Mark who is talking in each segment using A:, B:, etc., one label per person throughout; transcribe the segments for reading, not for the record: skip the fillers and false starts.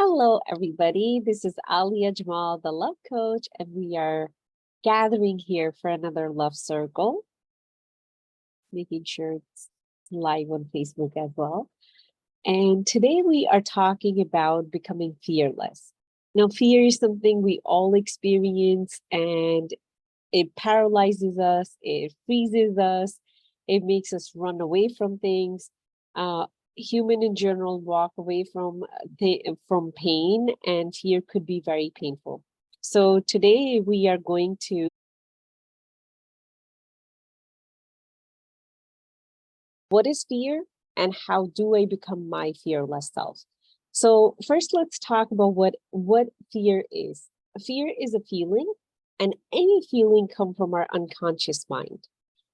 A: Hello, everybody. This is Alia Jamal, the love coach, and we are gathering here for another love circle, making sure it's live on Facebook as well. And today we are talking about becoming fearless. Now, fear is something we all experience, and it paralyzes us, it freezes us, it makes us run away from things. Human in general walk away from pain, and fear could be very painful. So today we are going to what is fear and how do I become my fearless self? So first let's talk about what fear is. Fear is a feeling, and any feeling come from our unconscious mind.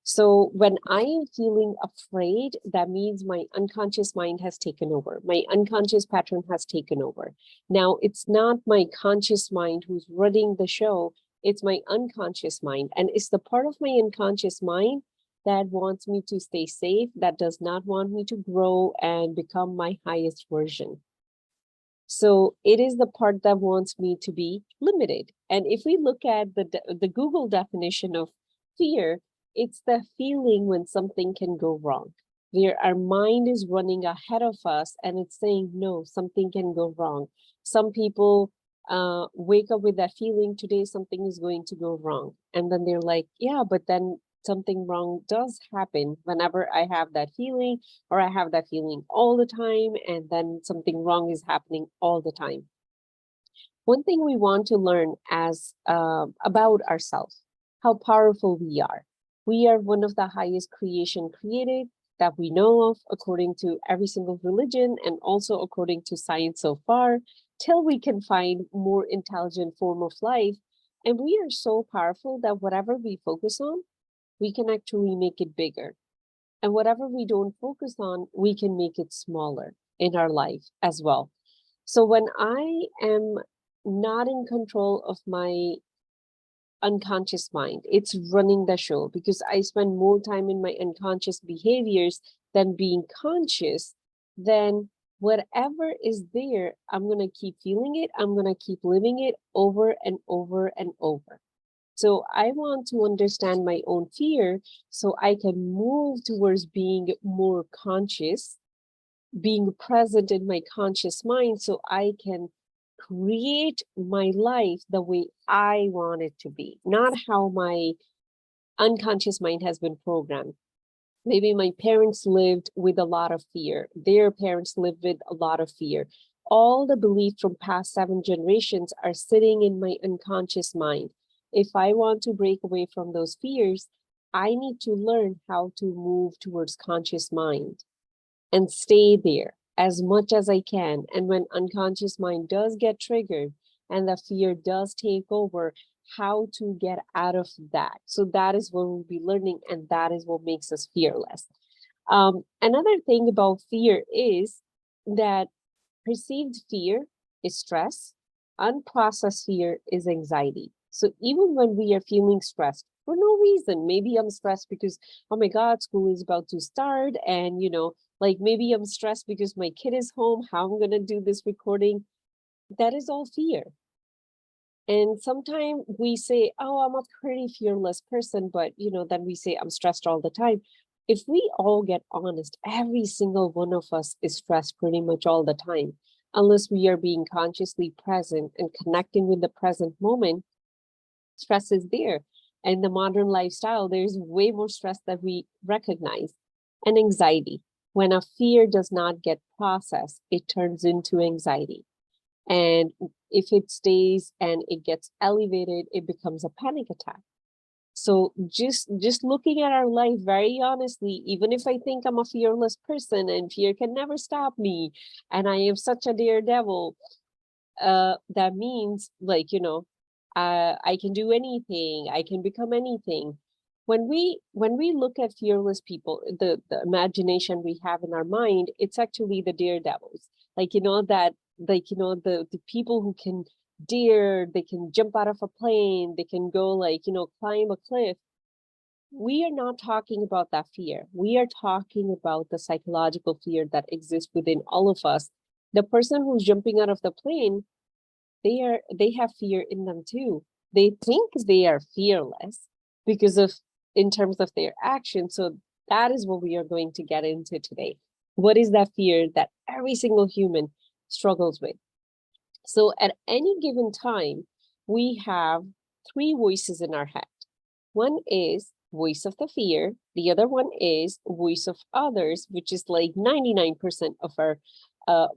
A: So when I am feeling afraid, that means my unconscious mind has taken over. My unconscious pattern has taken over. Now, it's not my conscious mind who's running the show, it's my unconscious mind. And it's the part of my unconscious mind that wants me to stay safe, that does not want me to grow and become my highest version. So it is the part that wants me to be limited. And if we look at the Google definition of fear, it's the feeling when something can go wrong, where our mind is running ahead of us and it's saying, no, something can go wrong. Some people wake up with that feeling, today something is going to go wrong. And then they're like, yeah, but then something wrong does happen whenever I have that feeling, or I have that feeling all the time, and then something wrong is happening all the time. One thing we want to learn as about ourselves, how powerful we are. We are one of the highest creation created that we know of, according to every single religion, and also according to science so far, till we can find more intelligent form of life. And we are so powerful that whatever we focus on, we can actually make it bigger. And whatever we don't focus on, we can make it smaller in our life as well. So when I am not in control of my unconscious mind, it's running the show because I spend more time in my unconscious behaviors than being conscious, then whatever is there, I'm going to keep feeling it. I'm going to keep living it over and over and over. So I want to understand my own fear so I can move towards being more conscious, being present in my conscious mind so I can create my life the way I want it to be, not how my unconscious mind has been programmed. Maybe my parents lived with a lot of fear. Their parents lived with a lot of fear. All the beliefs from past 7 generations are sitting in my unconscious mind. If I want to break away from those fears, I need to learn how to move towards conscious mind and stay there as much as I can. And when unconscious mind does get triggered and the fear does take over, how to get out of that. So that is what we'll be learning, and that is what makes us fearless. Another thing about fear is that perceived fear is stress, unprocessed fear is anxiety. So even when we are feeling stressed for no reason, maybe I'm stressed because, oh my God, school is about to start. And, like maybe I'm stressed because my kid is home, how I'm going to do this recording. That is all fear. And sometimes we say, oh, I'm a pretty fearless person, but then we say I'm stressed all the time. If we all get honest, every single one of us is stressed pretty much all the time, unless we are being consciously present and connecting with the present moment. Stress is there. And the modern lifestyle, there's way more stress that we recognize. And anxiety. When a fear does not get processed, it turns into anxiety. And if it stays and it gets elevated, it becomes a panic attack. So just looking at our life very honestly, even if I think I'm a fearless person and fear can never stop me, and I am such a daredevil, that means like, I can do anything, I can become anything. When we look at fearless people, the imagination we have in our mind, it's actually the daredevils. Like, that, like, the people who can dare, they can jump out of a plane, they can go like, climb a cliff. We are not talking about that fear. We are talking about the psychological fear that exists within all of us The person who's jumping out of the plane, they have fear in them too. They think they are fearless because of in terms of their action. So that is what we are going to get into today. What is that fear that every single human struggles with? So at any given time, we have three voices in our head. One is voice of the fear. The other one is voice of others, which is like 99% of our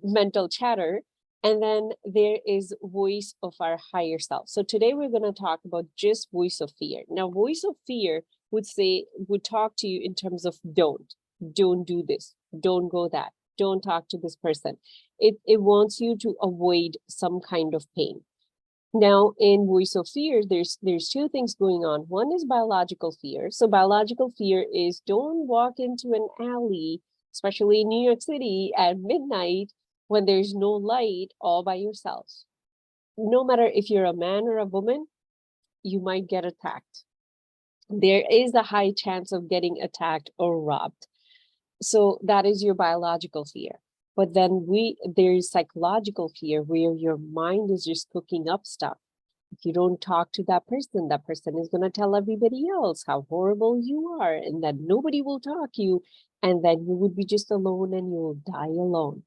A: mental chatter. And then there is voice of our higher self. So today we're going to talk about just voice of fear. Now, voice of fear would talk to you in terms of don't do this, don't go that, don't talk to this person. It wants you to avoid some kind of pain. Now, in voice of fear, there's two things going on. One is biological fear. So biological fear is don't walk into an alley, especially in New York City at midnight when there's no light, all by yourself. No matter if you're a man or a woman, you might get attacked. There is a high chance of getting attacked or robbed. So that is your biological fear. But then there's psychological fear where your mind is just cooking up stuff. If you don't talk to that person is going to tell everybody else how horrible you are and that nobody will talk to you, and then you would be just alone and you'll die alone.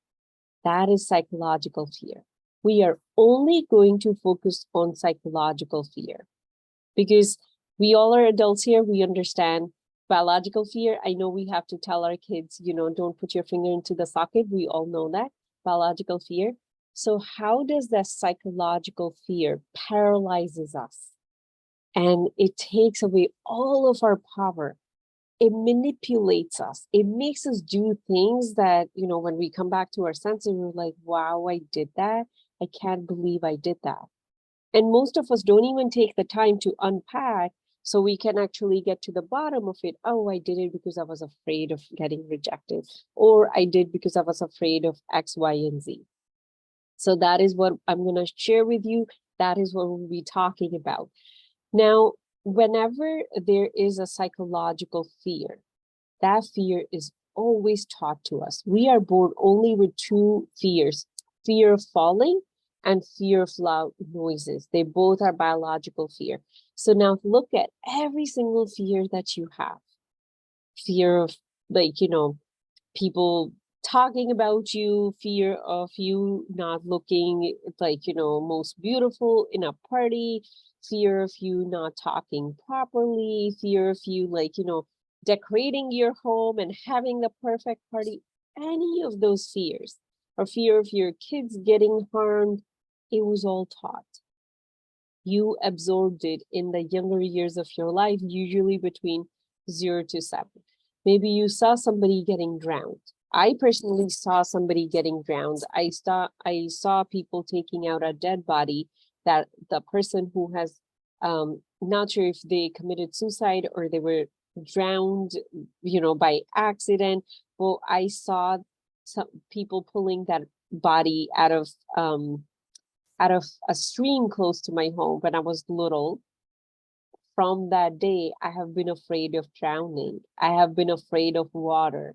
A: That is psychological fear. We are only going to focus on psychological fear because we all are adults here. We understand biological fear. I know we have to tell our kids, don't put your finger into the socket. We all know that, biological fear. So how does that psychological fear paralyzes us? And it takes away all of our power. It manipulates us. It makes us do things that, when we come back to our senses, we're like, wow, I did that. I can't believe I did that. And most of us don't even take the time to unpack so we can actually get to the bottom of it. Oh, I did it because I was afraid of getting rejected, or I did because I was afraid of X, Y, and Z. So that is what I'm going to share with you. That is what we'll be talking about. Now, whenever there is a psychological fear, that fear is always taught to us. We are born only with two fears, fear of falling and fear of loud noises. They both are biological fear. So now look at every single fear that you have. Fear of people talking about you, fear of you not looking most beautiful in a party, fear of you not talking properly, fear of you decorating your home and having the perfect party. Any of those fears, or fear of your kids getting harmed, it was all taught. You absorbed it in the younger years of your life, usually between 0 to 7. Maybe you saw somebody getting drowned. I personally saw somebody getting drowned. I saw people taking out a dead body, that the person who has, not sure if they committed suicide or they were drowned, by accident. Well, I saw some people pulling that body out of a stream close to my home when I was little. From that day, I have been afraid of drowning. I have been afraid of water.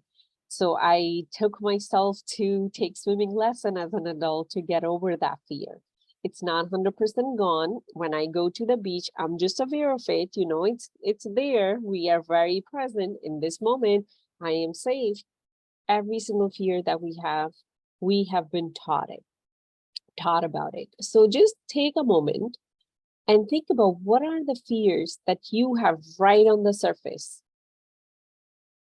A: So I took myself to take swimming lesson as an adult to get over that fear. It's not 100% gone. When I go to the beach, I'm just aware of it. It's there. We are very present in this moment. I am safe. Every single fear that we have been taught about it. So just take a moment and think about what are the fears that you have right on the surface.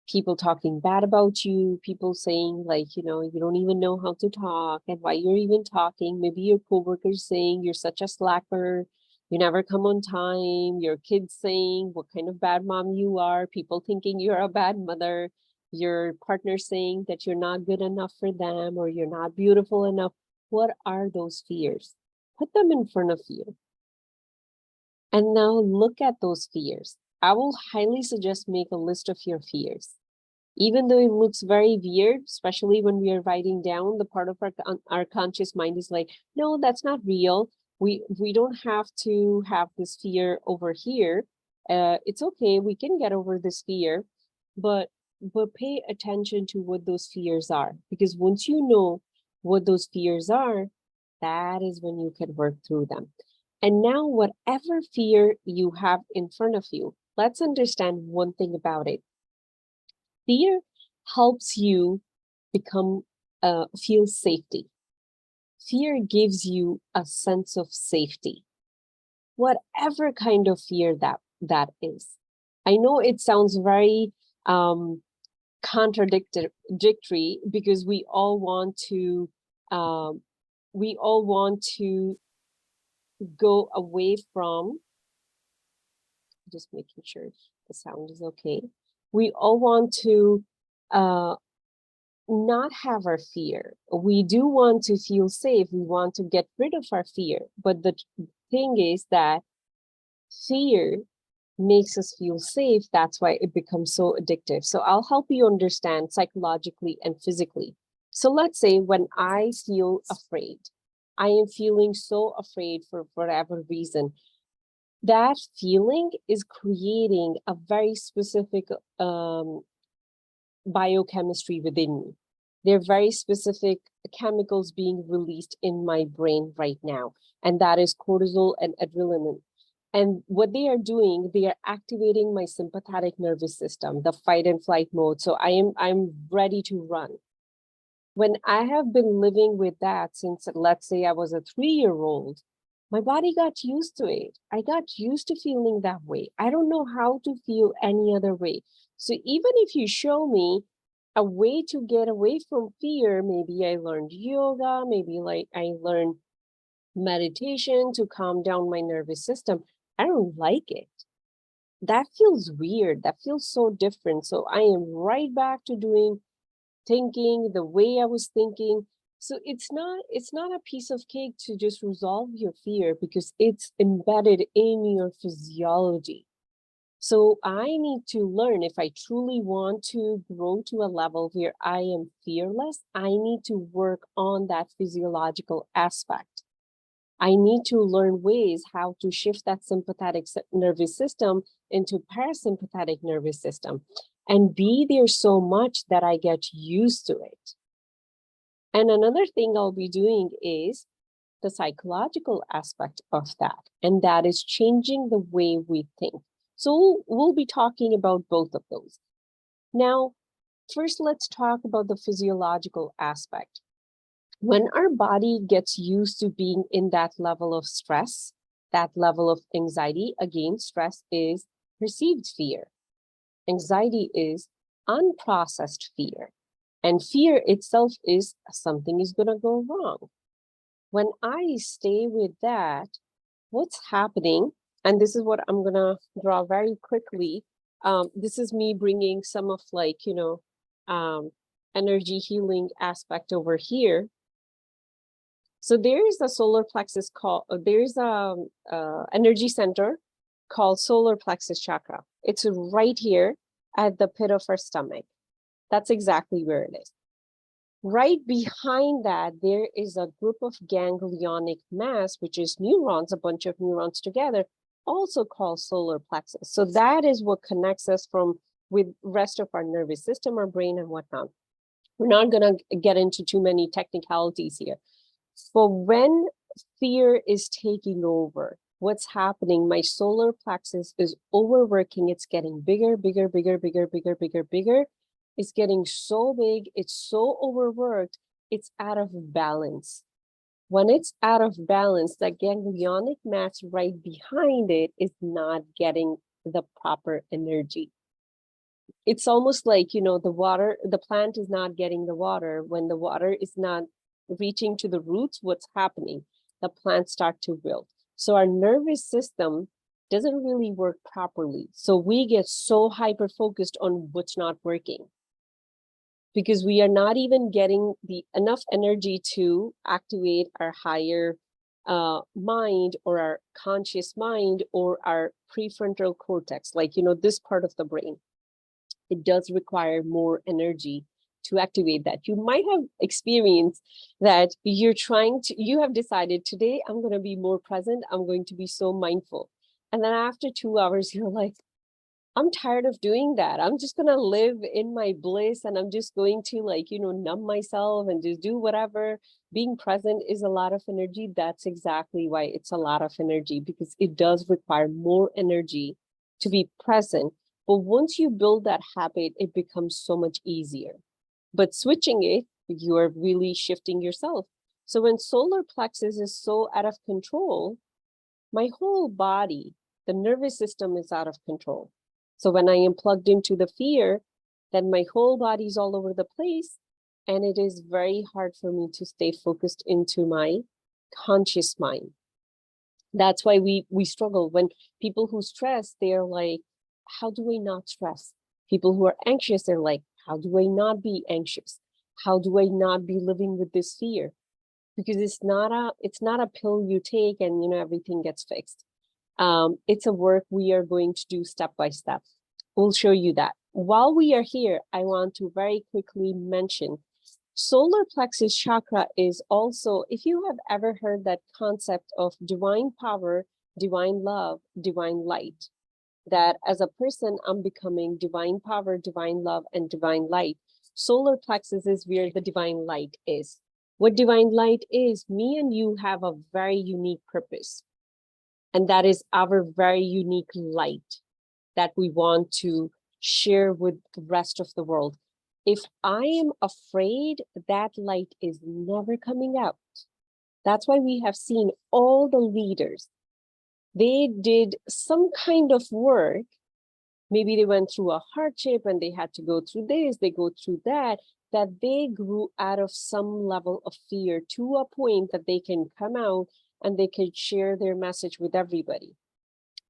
A: People talking bad about you, people saying you don't even know how to talk and why you're even talking. Maybe your coworkers saying you're such a slacker, you never come on time, your kids saying what kind of bad mom you are, people thinking you're a bad mother, your partner saying that you're not good enough for them or you're not beautiful enough. What are those fears? Put them in front of you. And now look at those fears. I will highly suggest make a list of your fears. Even though it looks very weird, especially when we are writing down, the part of our conscious mind is like, no, that's not real. We don't have to have this fear over here. It's okay, we can get over this fear, but pay attention to what those fears are. Because once you know what those fears are, that is when you can work through them. And now, whatever fear you have in front of you, let's understand one thing about it. Fear helps you feel safety. Fear gives you a sense of safety, whatever kind of fear that is. I know it sounds very contradictory because we all want to go away from, just making sure the sound is okay. We all want to not have our fear. We do want to feel safe. We want to get rid of our fear. But the thing is that fear makes us feel safe. That's why it becomes so addictive. So I'll help you understand psychologically and physically. So let's say when I feel afraid, I am feeling so afraid for whatever reason. That feeling is creating a very specific biochemistry within me. There are very specific chemicals being released in my brain right now, and that is cortisol and adrenaline. And what they are doing, they are activating my sympathetic nervous system, the fight and flight mode. So I'm ready to run. When I have been living with that since, let's say I was a 3-year-old, my body got used to it. I got used to feeling that way. I don't know how to feel any other way. So even if you show me a way to get away from fear, maybe I learned yoga, maybe like I learned meditation to calm down my nervous system, I don't like it. That feels weird. That feels so different. So I am right back to thinking the way I was thinking. So it's not a piece of cake to just resolve your fear because it's embedded in your physiology. So I need to learn, if I truly want to grow to a level where I am fearless, I need to work on that physiological aspect. I need to learn ways how to shift that sympathetic nervous system into parasympathetic nervous system and be there so much that I get used to it. And another thing I'll be doing is the psychological aspect of that, and that is changing the way we think. So we'll be talking about both of those. Now, first, let's talk about the physiological aspect. When our body gets used to being in that level of stress, that level of anxiety, again, stress is perceived fear. Anxiety is unprocessed fear. And fear itself is something is going to go wrong. When I stay with that, what's happening, and this is what I'm going to draw very quickly. This is me bringing some of energy healing aspect over here. So there is a solar plexus there's a energy center called solar plexus chakra. It's right here at the pit of our stomach. That's exactly where it is. Right behind that, there is a group of ganglionic mass, which is neurons, a bunch of neurons together, also called solar plexus. So that is what connects us with rest of our nervous system, our brain, and whatnot. We're not going to get into too many technicalities here. But when fear is taking over, what's happening? My solar plexus is overworking. It's getting bigger, bigger, bigger, bigger, bigger, bigger, bigger. It's getting so big. It's so overworked. It's out of balance. When it's out of balance, the ganglionic mass right behind it is not getting the proper energy. It's almost like, the plant is not getting the water. When the water is not reaching to the roots, what's happening? The plants start to wilt. So our nervous system doesn't really work properly. So we get so hyper focused on what's not working because we are not even getting enough energy to activate our higher mind or our conscious mind or our prefrontal cortex, this part of the brain. It does require more energy to activate that. You might have experienced that you have decided today, I'm going to be more present. I'm going to be so mindful. And then after 2 hours, you're like, I'm tired of doing that. I'm just gonna live in my bliss and I'm just going to like, numb myself and just do whatever. Being present is a lot of energy. That's exactly why it's a lot of energy, because it does require more energy to be present. But once you build that habit, it becomes so much easier. But switching it, you are really shifting yourself. So when solar plexus is so out of control, my whole body, the nervous system is out of control. So when I am plugged into the fear, then my whole body is all over the place. And it is very hard for me to stay focused into my conscious mind. That's why we struggle. When people who stress, they're like, how do I not stress? People who are anxious, they're like, how do I not be anxious? How do I not be living with this fear? Because it's not a pill you take and everything gets fixed. It's a work we are going to do step by step. We'll show you that. While we are here, I want to very quickly mention solar plexus chakra is also, if you have ever heard that concept of divine power, divine love, divine light, that as a person, I'm becoming divine power, divine love, and divine light. Solar plexus is where the divine light is. What divine light is, me and you have a very unique purpose. And that is our very unique light that we want to share with the rest of the world. If I am afraid, that light is never coming out. That's why we have seen all the leaders. They did some kind of work. Maybe they went through a hardship and they had to go through this, they go through that they grew out of some level of fear to a point that they can come out and they can share their message with everybody.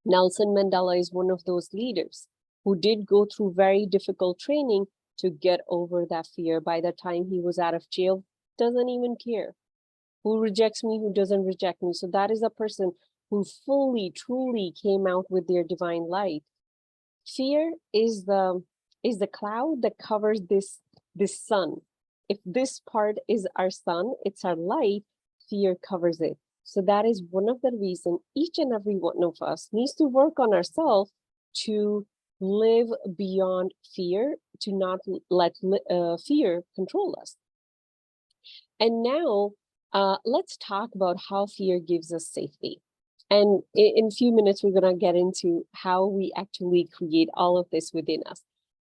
A: Nelson Mandela is one of those leaders who did go through very difficult training to get over that fear. By the time he was out of jail, doesn't even care. Who rejects me, who doesn't reject me. So that is a person who fully, truly came out with their divine light. Fear is the cloud that covers this sun. If this part is our sun, it's our light, fear covers it. So that is one of the reasons each and every one of us needs to work on ourselves to live beyond fear, to not let fear control us. And now let's talk about how fear gives us safety. And in a few minutes, we're going to get into how we actually create all of this within us.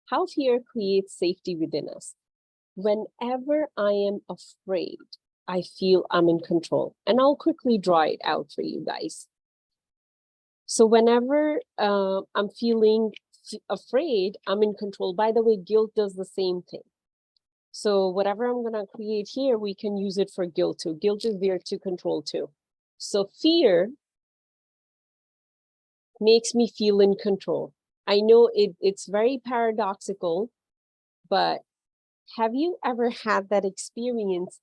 A: How fear creates safety within us. Whenever I am afraid, I feel I'm in control. And I'll quickly draw it out for you guys. So whenever I'm feeling afraid, I'm in control. By the way, guilt does the same thing. So whatever I'm going to create here, we can use it for guilt too. Guilt is there to control too. So fear makes me feel in control. I know it's very paradoxical, but have you ever had that experience?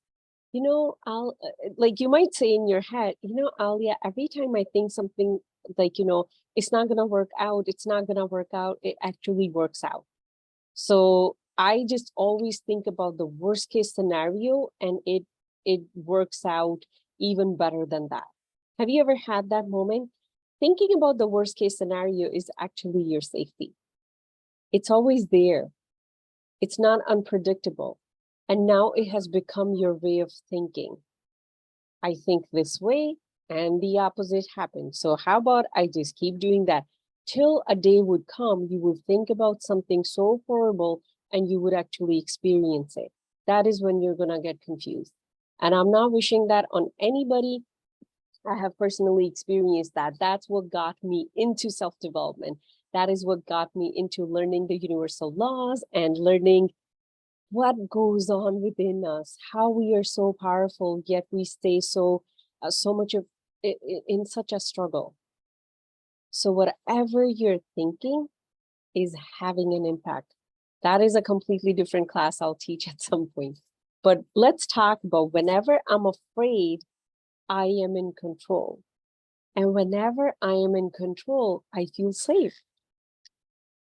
A: I'll like you might say in your head, Alia, every time I think something like, it's not going to work out, it actually works out. So I just always think about the worst case scenario and it works out even better than that. Have you ever had that moment? Thinking about the worst case scenario is actually your safety. It's always there. It's not unpredictable. And now it has become your way of thinking. I think this way and the opposite happens. So how about I just keep doing that till a day would come, you will think about something so horrible and you would actually experience it. That is when you're going to get confused. And I'm not wishing that on anybody. I have personally experienced that. That's what got me into self-development. That is what got me into learning the universal laws and learning what goes on within us, how we are so powerful, yet we stay so much of in such a struggle. So whatever you're thinking is having an impact. That is a completely different class I'll teach at some point. But let's talk about whenever I'm afraid, I am in control. And whenever I am in control, I feel safe.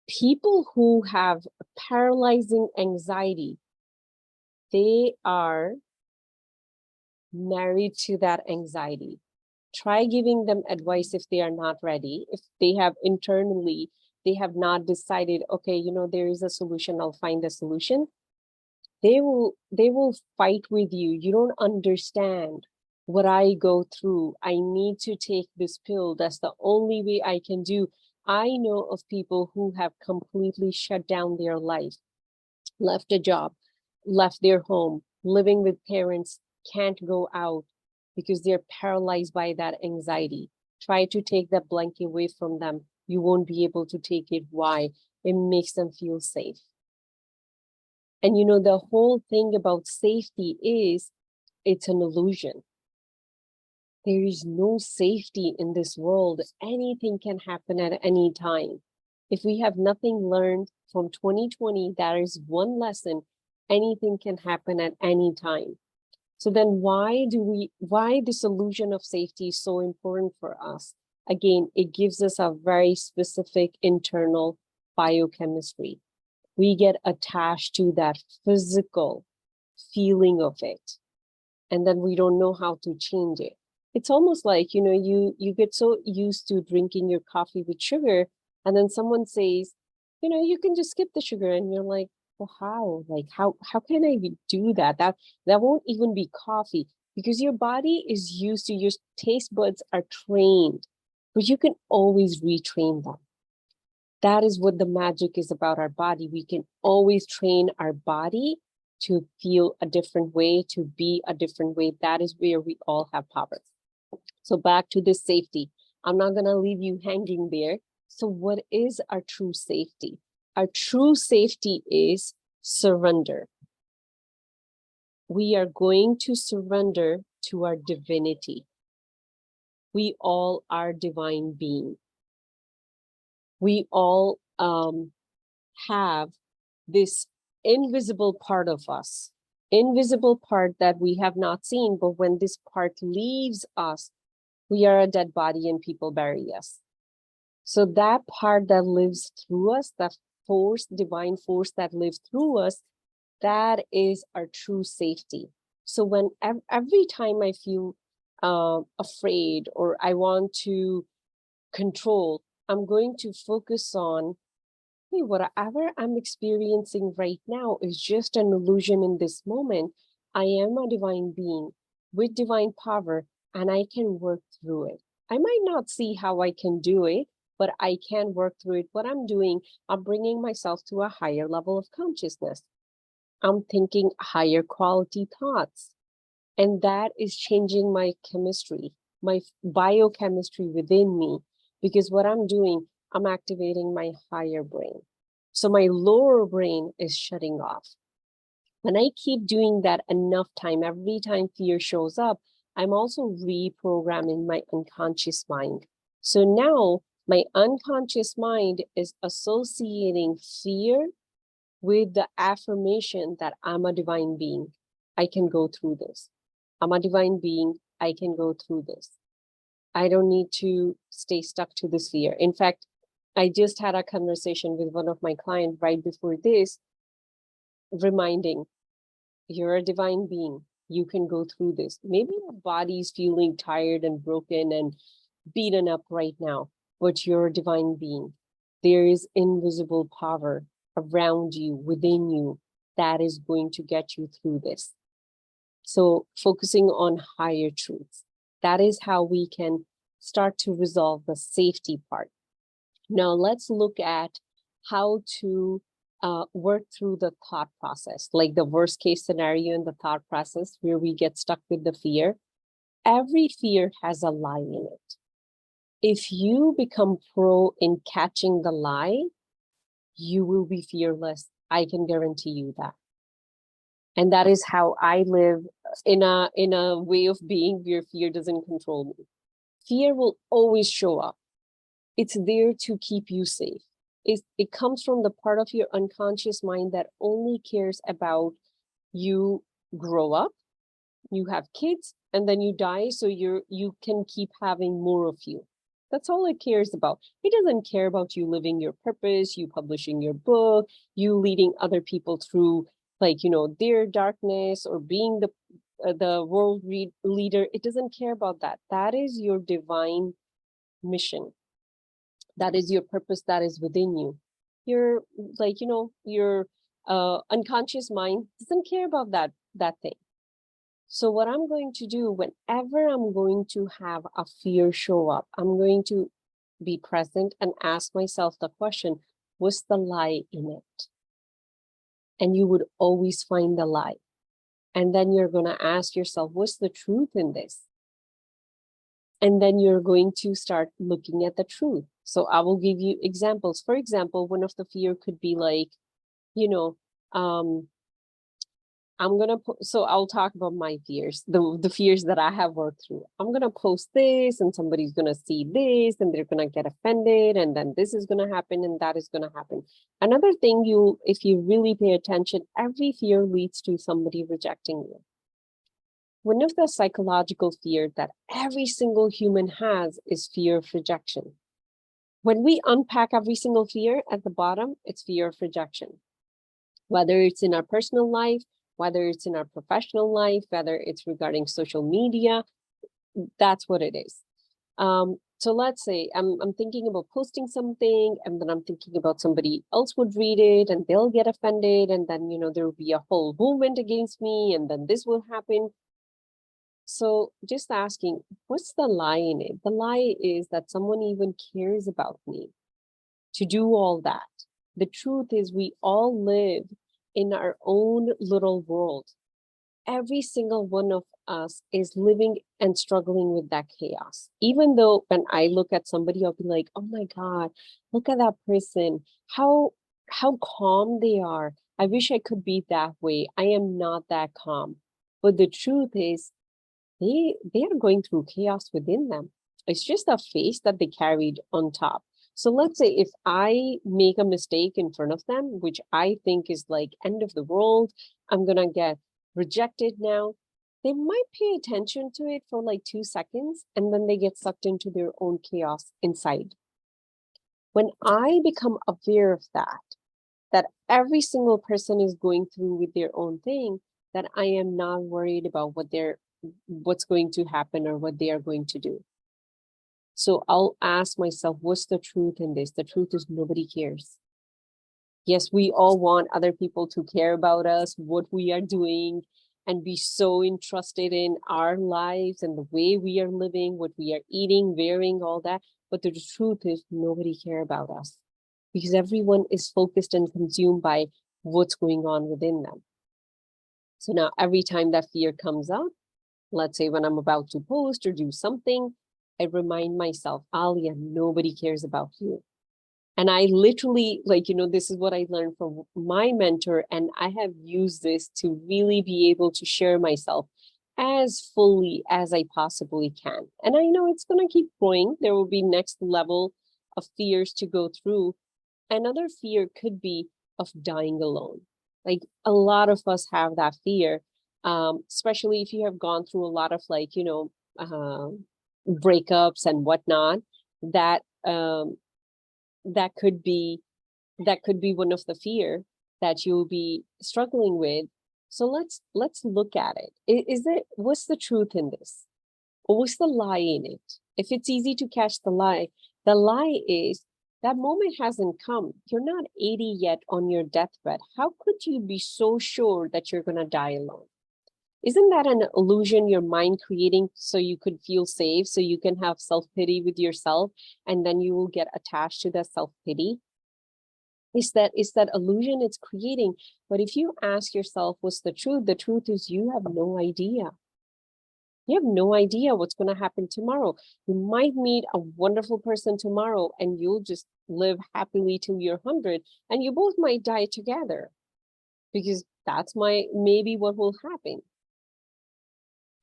A: People who have paralyzing anxiety, they are married to that anxiety. Try giving them advice if they are not ready, if they have internally they have not decided, okay, you know, there is a solution, I'll find a solution. They will fight with you. You don't understand what I go through. I need to take this pill. That's the only way I can do. I know of people who have completely shut down their life, left a job, left their home, living with parents, can't go out because they're paralyzed by that anxiety. Try to take that blanket away from them. You won't be able to take it. Why? It makes them feel safe. And you know, the whole thing about safety is it's an illusion. There is no safety in this world. Anything can happen at any time. If we have nothing learned from 2020, that is one lesson. Anything can happen at any time. So then why this illusion of safety is so important for us? Again, it gives us a very specific internal biochemistry. We get attached to that physical feeling of it, and then we don't know how to change it. It's almost like, you know, you get so used to drinking your coffee with sugar, and then someone says, you know, you can just skip the sugar, and you're like, well, how? Like, how can I do that? That won't even be coffee, because your body is used to, your taste buds are trained, but you can always retrain them. That is what the magic is about our body. We can always train our body to feel a different way, to be a different way. That is where we all have power. So back to this safety. I'm not going to leave you hanging there. So what is our true safety? Our true safety is surrender. We are going to surrender to our divinity. We all are divine beings. We all have this invisible part of us, invisible part that we have not seen, but when this part leaves us, we are a dead body and people bury us. So that part that lives through us, that force, divine force that lives through us, that is our true safety. So when every time I feel afraid or I want to control, I'm going to focus on, hey, whatever I'm experiencing right now is just an illusion in this moment. I am a divine being with divine power, and I can work through it. I might not see how I can do it, but I can work through it. What I'm doing, I'm bringing myself to a higher level of consciousness. I'm thinking higher quality thoughts. And that is changing my chemistry, my biochemistry within me, because what I'm doing, I'm activating my higher brain. So my lower brain is shutting off. When I keep doing that enough time, every time fear shows up, I'm also reprogramming my unconscious mind. So now my unconscious mind is associating fear with the affirmation that I'm a divine being. I can go through this. I'm a divine being. I can go through this. I don't need to stay stuck to this fear. In fact, I just had a conversation with one of my clients right before this, reminding, you're a divine being. You can go through this. Maybe your body's feeling tired and broken and beaten up right now, but you're a divine being. There is invisible power around you, within you, that is going to get you through this. So focusing on higher truths, that is how we can start to resolve the safety part. Now let's look at how to work through the thought process, like the worst case scenario in the thought process where we get stuck with the fear. Every fear has a lie in it. If you become pro in catching the lie, you will be fearless. I can guarantee you that. And that is how I live, in a way of being where fear doesn't control me. Fear will always show up. It's there to keep you safe. It comes from the part of your unconscious mind that only cares about you grow up, you have kids, and then you die, so you can keep having more of you. That's all it cares about. It doesn't care about you living your purpose, you publishing your book, you leading other people through, like, you know, their darkness, or being the world leader. It doesn't care about that. That is your divine mission. That is your purpose that is within you. Your, like, your unconscious mind doesn't care about that thing. So what I'm going to do whenever I'm going to have a fear show up, I'm going to be present and ask myself the question, what's the lie in it? And you would always find the lie. And then you're going to ask yourself, what's the truth in this? And then you're going to start looking at the truth. So I will give you examples. For example, one of the fear could be like, so I'll talk about my fears, the fears that I have worked through. I'm gonna post this and somebody's gonna see this and they're gonna get offended, and then this is gonna happen and that is gonna happen. Another thing, if you really pay attention, every fear leads to somebody rejecting you. One of the psychological fears that every single human has is fear of rejection. When we unpack every single fear at the bottom, it's fear of rejection. Whether it's in our personal life, whether it's in our professional life, whether it's regarding social media, that's what it is. So let's say I'm thinking about posting something, and then I'm thinking about somebody else would read it and they'll get offended, and then there will be a whole movement against me, and then this will happen. So just asking, what's the lie in it? The lie is that someone even cares about me to do all that. The truth is we all live in our own little world. Every single one of us is living and struggling with that chaos. Even though when I look at somebody, I'll be like, oh my God, look at that person. How calm they are. I wish I could be that way. I am not that calm. But the truth is, they are going through chaos within them. It's just a face that they carried on top. So let's say if I make a mistake in front of them, which I think is like end of the world, I'm gonna get rejected now, they might pay attention to it for like 2 seconds, and then they get sucked into their own chaos inside. When I become aware of that every single person is going through with their own thing, that I am not worried about what's going to happen or what they are going to do. So I'll ask myself, what's the truth in this? The truth is nobody cares. Yes, we all want other people to care about us, what we are doing, and be so interested in our lives and the way we are living, what we are eating, wearing, all that. But the truth is nobody cares about us because everyone is focused and consumed by what's going on within them. So now every time that fear comes up, let's say when I'm about to post or do something, I remind myself, Alia, nobody cares about you. And I literally, this is what I learned from my mentor, and I have used this to really be able to share myself as fully as I possibly can. And I know it's going to keep growing. There will be next level of fears to go through. Another fear could be of dying alone. Like a lot of us have that fear, especially if you have gone through a lot of breakups and whatnot, that that could be one of the fear that you'll be struggling with. So let's look at it. What's the truth in this? Or what's the lie in it? If it's easy to catch the lie is that moment hasn't come. You're not 80 yet on your deathbed. How could you be so sure that you're gonna die alone? Isn't that an illusion your mind creating so you could feel safe, so you can have self-pity with yourself, and then you will get attached to that self-pity? Is that illusion it's creating. But if you ask yourself what's the truth is you have no idea. You have no idea what's going to happen tomorrow. You might meet a wonderful person tomorrow and you'll just live happily till you're 100, and you both might die together because that's maybe what will happen.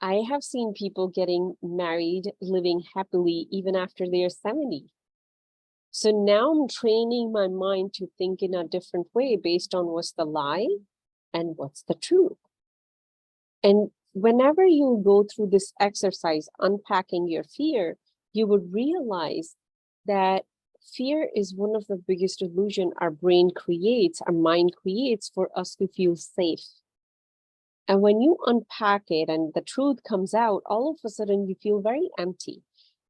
A: I have seen people getting married, living happily even after they're 70. So now I'm training my mind to think in a different way based on what's the lie and what's the truth. And whenever you go through this exercise, unpacking your fear, you would realize that fear is one of the biggest illusion our brain creates, our mind creates for us to feel safe. And when you unpack it and the truth comes out, all of a sudden you feel very empty.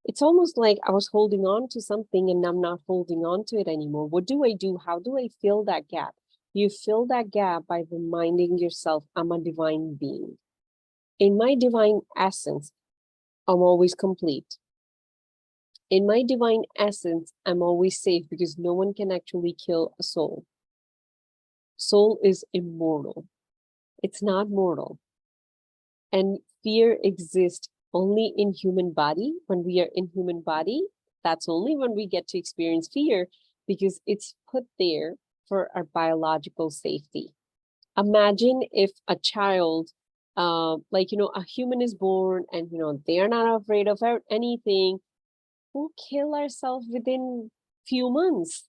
A: It's almost like I was holding on to something and I'm not holding on to it anymore. What do I do? How do I fill that gap? You fill that gap by reminding yourself, I'm a divine being. In my divine essence, I'm always complete. In my divine essence, I'm always safe because no one can actually kill a soul. Soul is immortal. It's not mortal. And fear exists only in human body. When we are in human body, that's only when we get to experience fear, because it's put there for our biological safety. Imagine if a child, a human is born and, they're not afraid of anything. We'll kill ourselves within few months.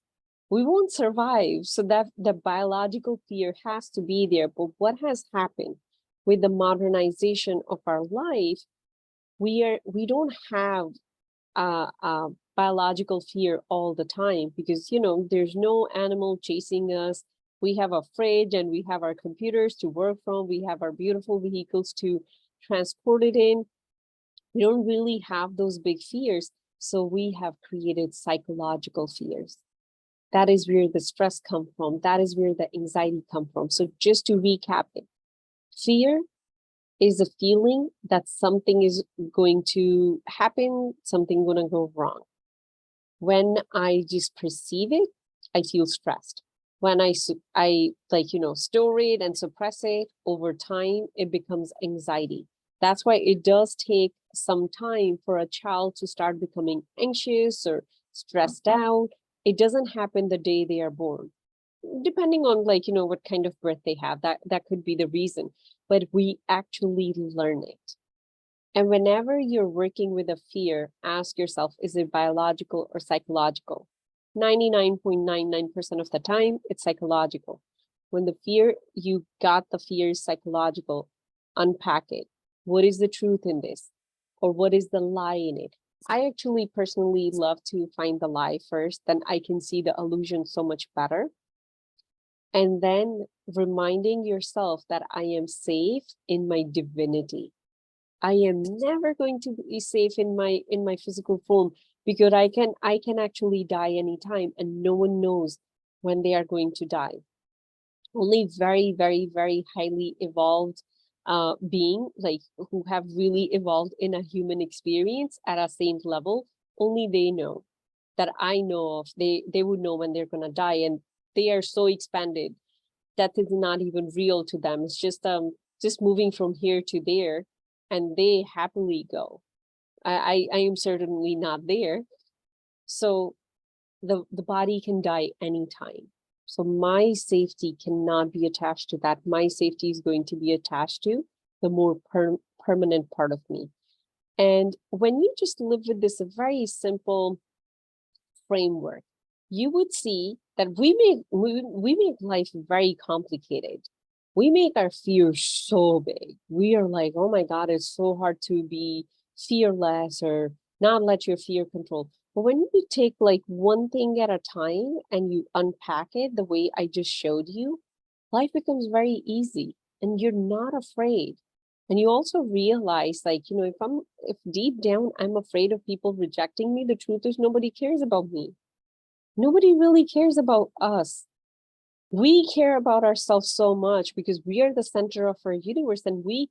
A: We won't survive. So that the biological fear has to be there. But what has happened with the modernization of our life, we don't have a biological fear all the time, because there's no animal chasing us. We have a fridge and we have our computers to work from. We have our beautiful vehicles to transport it in. We don't really have those big fears. So we have created psychological fears. That is where the stress comes from. That is where the anxiety comes from. So just to recap it, fear is a feeling that something is going to happen, something going to go wrong. When I just perceive it, I feel stressed. When I store it and suppress it over time, it becomes anxiety. That's why it does take some time for a child to start becoming anxious or stressed out. It doesn't happen the day they are born. Depending on what kind of birth they have, that could be the reason. But we actually learn it. And whenever you're working with a fear, ask yourself, is it biological or psychological? 99.99% of the time, it's psychological. When you got the fear is psychological, unpack it. What is the truth in this? Or what is the lie in it? I actually personally love to find the lie first, then I can see the illusion so much better. And then reminding yourself that I am safe in my divinity. I am never going to be safe in my physical form, because I can actually die anytime, and no one knows when they are going to die. Only very, very, very highly evolved being, who have really evolved in a human experience at a saint level, only they know, that I know of. They would know when they're gonna die, and they are so expanded that is not even real to them. It's just moving from here to there, and they happily go. I am certainly not there. So the body can die anytime. So my safety cannot be attached to that. My safety is going to be attached to the more permanent part of me. And when you just live with this very simple framework, you would see that we make life very complicated. We make our fears so big. We are like, oh my God, it's so hard to be fearless or not let your fear control. But when you take one thing at a time and you unpack it the way I just showed you, life becomes very easy and you're not afraid. And you also realize, if deep down I'm afraid of people rejecting me, the truth is nobody cares about me. Nobody really cares about us. We care about ourselves so much because we are the center of our universe, and we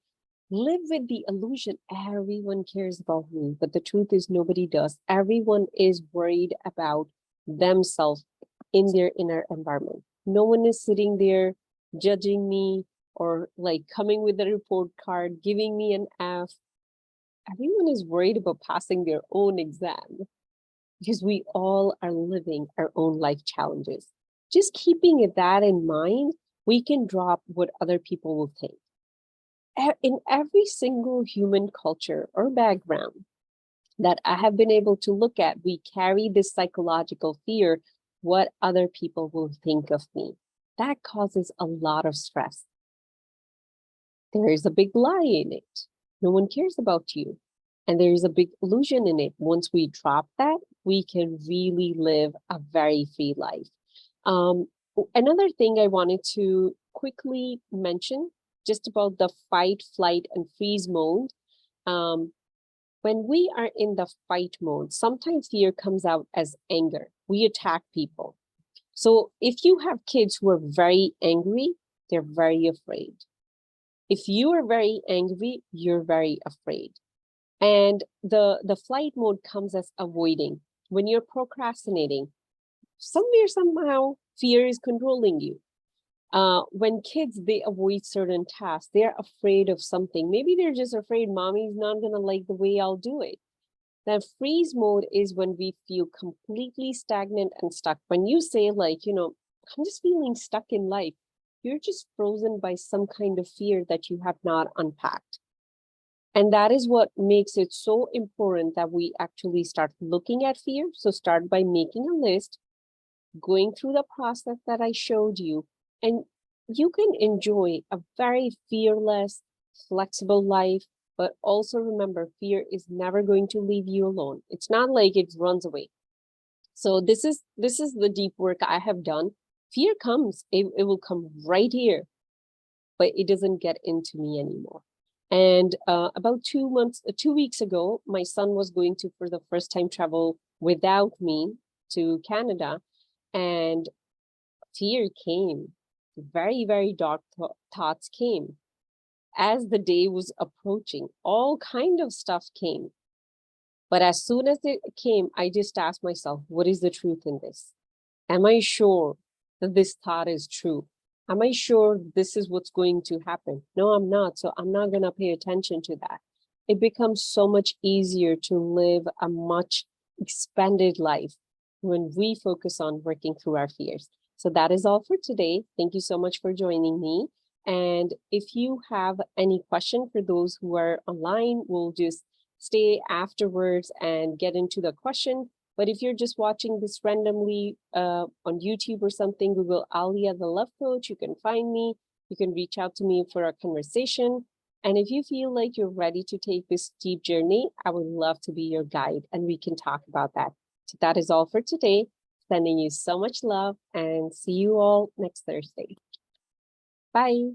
A: live with the illusion everyone cares about me. But the truth is nobody does. Everyone is worried about themselves in their inner environment. No one is sitting there judging me or coming with a report card, giving me an F. Everyone is worried about passing their own exam, because we all are living our own life challenges. Just keeping that in mind, we can drop what other people will think. In every single human culture or background that I have been able to look at, we carry this psychological fear, what other people will think of me. That causes a lot of stress. There is a big lie in it. No one cares about you. And there is a big illusion in it. Once we drop that, we can really live a very free life. Another thing I wanted to quickly mention, just about the fight, flight, and freeze mode. When when we are in the fight mode, sometimes fear comes out as anger. We attack people. So if you have kids who are very angry, they're very afraid. If you are very angry, you're very afraid. And the flight mode comes as avoiding. When you're procrastinating, somewhere, somehow, fear is controlling you. When kids, they avoid certain tasks, they're afraid of something. Maybe they're just afraid mommy's not gonna like the way I'll do it. Then freeze mode is when we feel completely stagnant and stuck. When you say like, I'm just feeling stuck in life, you're just frozen by some kind of fear that you have not unpacked. And that is what makes it so important that we actually start looking at fear. So start by making a list, going through the process that I showed you, and you can enjoy a very fearless, flexible life. But also remember, fear is never going to leave you alone. It's not like it runs away. So this is the deep work I have done. Fear comes, it will come right here, but it doesn't get into me anymore. And about 2 weeks ago, my son was going to, for the first time, travel without me to Canada, and fear came. Very, very dark thoughts came. As the day was approaching, all kind of stuff came. But as soon as it came, I just asked myself, what is the truth in this? Am I sure that this thought is true? Am I sure this is what's going to happen? No, I'm not. So I'm not going to pay attention to that. It becomes so much easier to live a much expanded life when we focus on working through our fears. So that is all for today. Thank you so much for joining me. And if you have any question for those who are online, we'll just stay afterwards and get into the question. But if you're just watching this randomly on YouTube or something, Google Alia, the Love Coach, you can find me. You can reach out to me for a conversation. And if you feel like you're ready to take this deep journey, I would love to be your guide and we can talk about that. So that is all for today. Sending you so much love and see you all next Thursday. Bye.